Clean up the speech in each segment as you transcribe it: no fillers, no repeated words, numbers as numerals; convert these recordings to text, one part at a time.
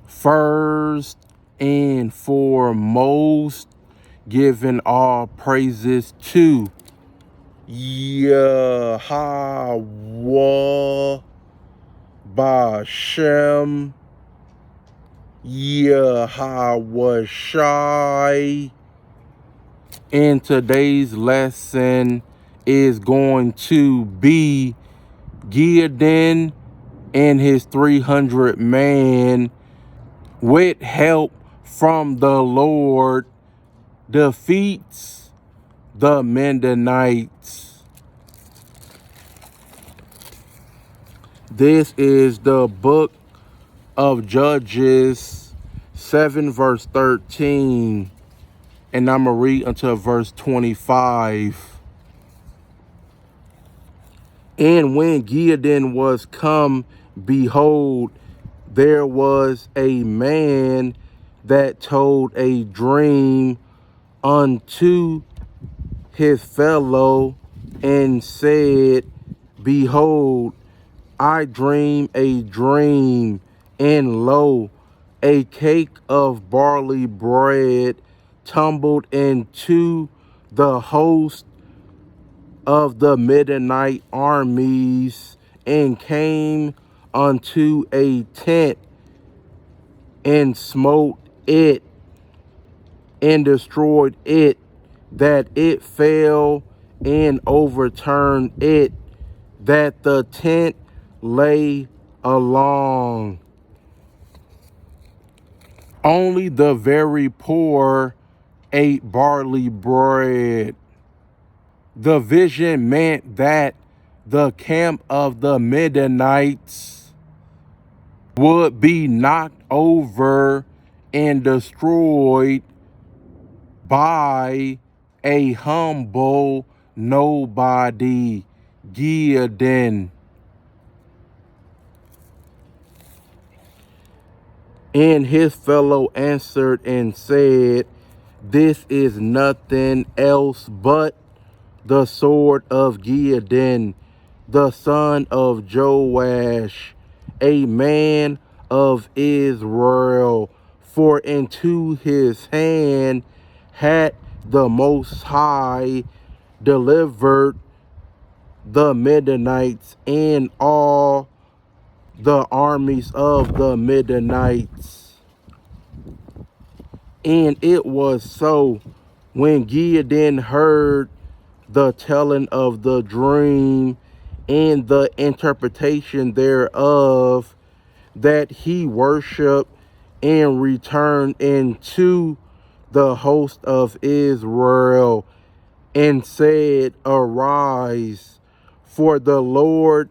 First and foremost, giving all praises to Yahweh Bashem, Yahweh Shai. And today's lesson is going to be Gideon and his 300 men, with help from the Lord, defeats the Midianites. This is the book of Judges 7 verse 13, and I'm going to read until verse 25. And when Gideon was come, behold, there was a man that told a dream unto his fellow, and said, behold, I dream a dream, and lo, a cake of barley bread tumbled into the host of the Midianite armies, and came unto a tent, and smote it, and destroyed it, that it fell, and overturned it, that the tent lay along. Only the very poor ate barley bread. The vision meant that the camp of the Midianites would be knocked over and destroyed by a humble nobody, Gideon. And his fellow answered and said, this is nothing else but the sword of Gideon, the son of Joash, a man of Israel. For into his hand had the Most High delivered the Midianites and all the armies of the Midianites. And it was so, when Gideon heard the telling of the dream and the interpretation thereof, that he worshiped and returned into the host of Israel, and said, arise, for the Lord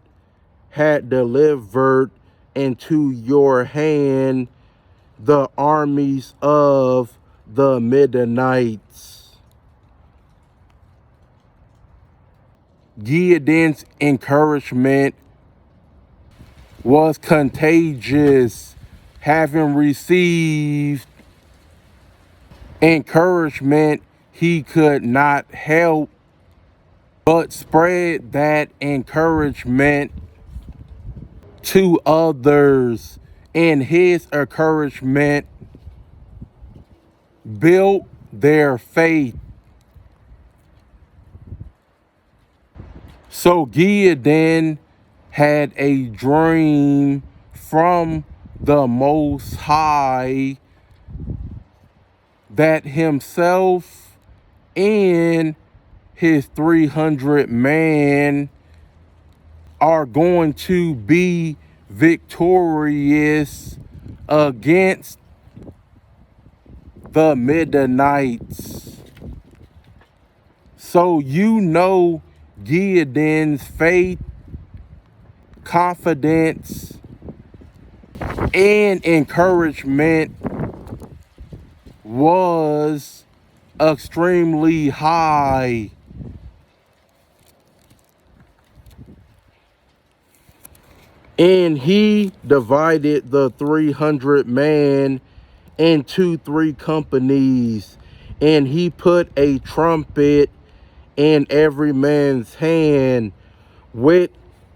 had delivered into your hand the armies of the Midianites. Gideon's encouragement was contagious, having received encouragement he could not help but spread that encouragement to others, and his encouragement built their faith. So Gideon had a dream from the Most High that himself and his 300 men are going to be victorious against the Midianites. So you know Gideon's faith, confidence, and encouragement was extremely high. And he divided the 300 men into 3 companies, and he put a trumpet in every man's hand, with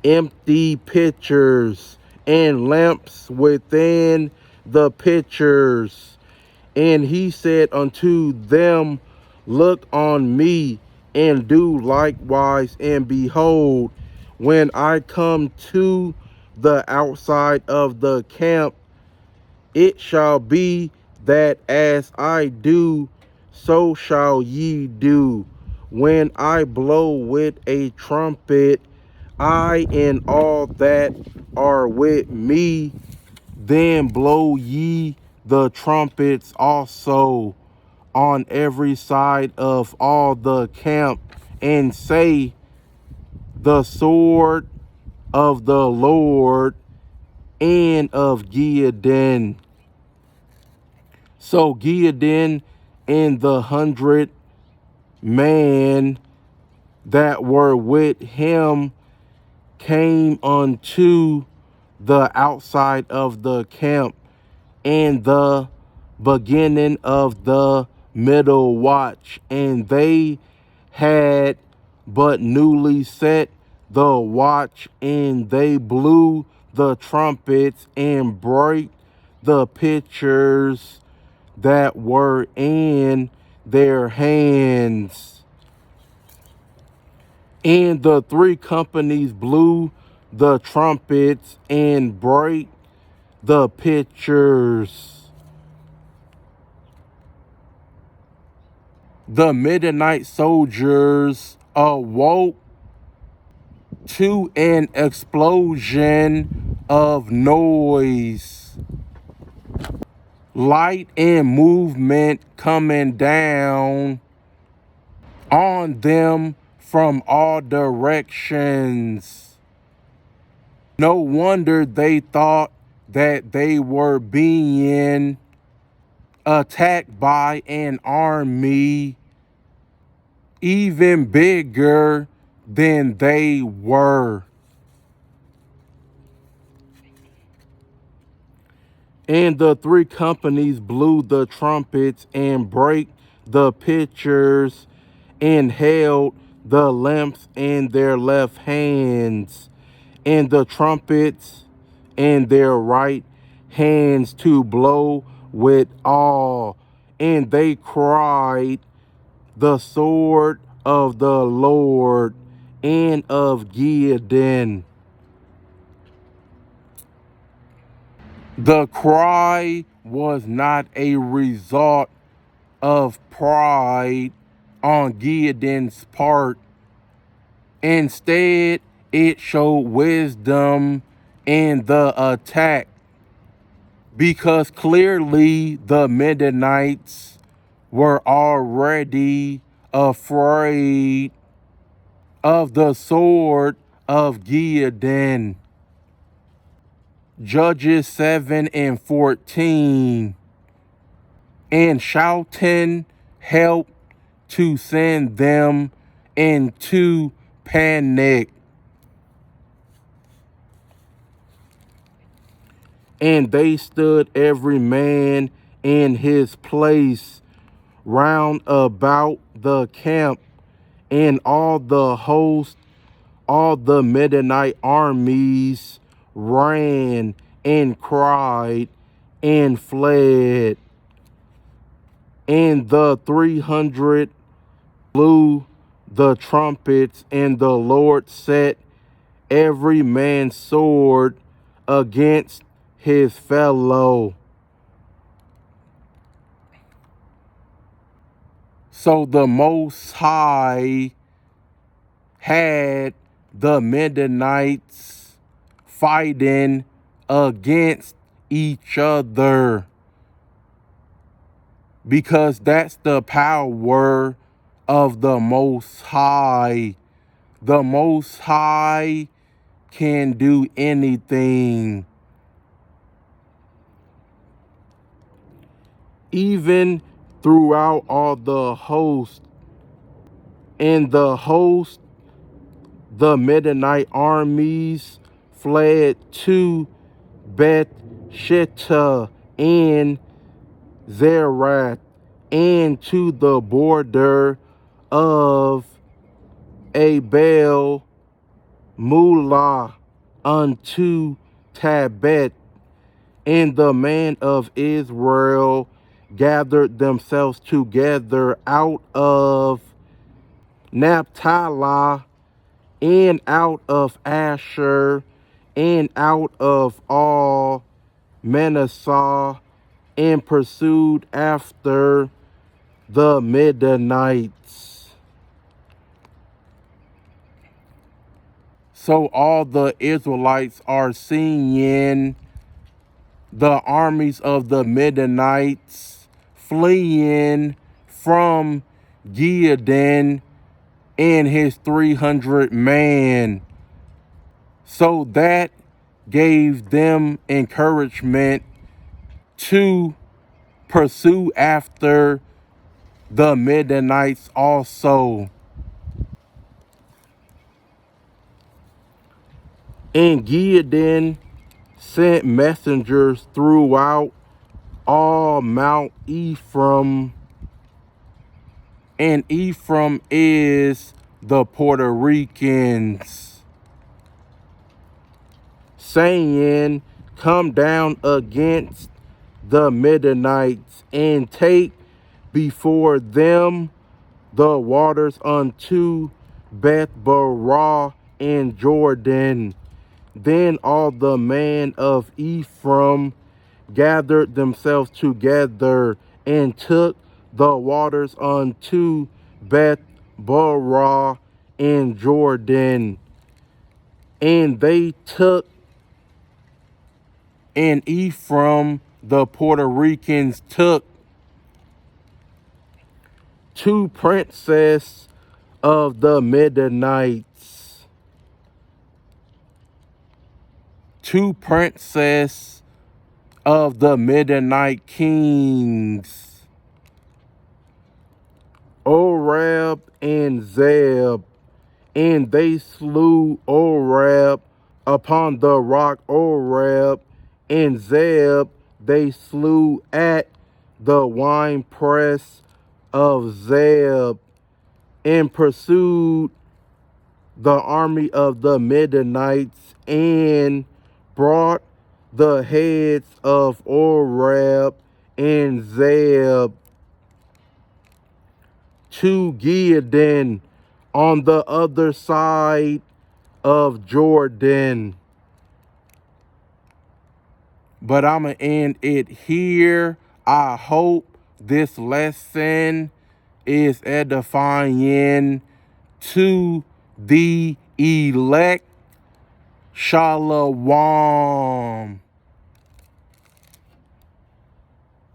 empty pitchers and lamps within the pitchers. And he said unto them, look on me, and do likewise. And behold, when I come to the outside of the camp, it shall be that as I do, so shall ye do. When I blow with a trumpet, I and all that are with me, then blow ye the trumpets also on every side of all the camp, and say, the sword of the Lord and of Gideon. So Gideon and the 100 men that were with him came unto the outside of the camp, and the beginning of the middle watch, and they had but newly set the watch, and they blew the trumpets and brake the pitchers that were in their hands. And the three companies blew the trumpets and brake the pitchers. The Midianite soldiers awoke to an explosion of noise, light and movement coming down on them from all directions. No wonder they thought that they were being attacked by an army even bigger than they were. And the three companies blew the trumpets and brake the pitchers and held the lamps in their left hands, and the trumpets in their right hands to blow with all. And they cried, the sword of the Lord and of Gideon. The cry was not a result of pride on Gideon's part. Instead, it showed wisdom in the attack, because clearly the Midianites were already afraid of the sword of Gideon. Judges 7:14. And shouting helped to send them into panic. And they stood every man in his place round about the camp, and all the host, all the Midianite armies ran and cried and fled. And the 300 blew the trumpets, and the Lord set every man's sword against his fellow. So the Most High had the Midianites fighting against each other, because that's the power of the Most High. The Most High can do anything. Even throughout all the host, and the host, the Midianite armies fled to Beth Shittah and Zerath, and to the border of Abel Mullah unto Tabet, And the men of Israel gathered themselves together out of Naphtali, and out of Asher, and out of all Manasseh, and pursued after the Midianites. So all the Israelites are seeing the armies of the Midianites fleeing from Gideon and his 300 men. So that gave them encouragement to pursue after the Midianites also. And Gideon sent messengers throughout all Mount Ephraim, and Ephraim is the Puerto Ricans, saying, come down against the Midianites and take before them the waters unto Beth Barah and Jordan. Then all the men of Ephraim gathered themselves together and took the waters unto Beth Barah and Jordan. And they took in Ephraim, the Puerto Ricans took two princes of the Midianites, two princes of the Midianite kings, Oreb and Zeb, and they slew Oreb upon the rock Oreb, and Zeb they slew at the winepress of Zeb, and pursued the army of the Midianites, and brought the heads of Oreb and Zeb to Gideon on the other side of Jordan. But I'm going to end it here. I hope this lesson is edifying to the elect. Shalom.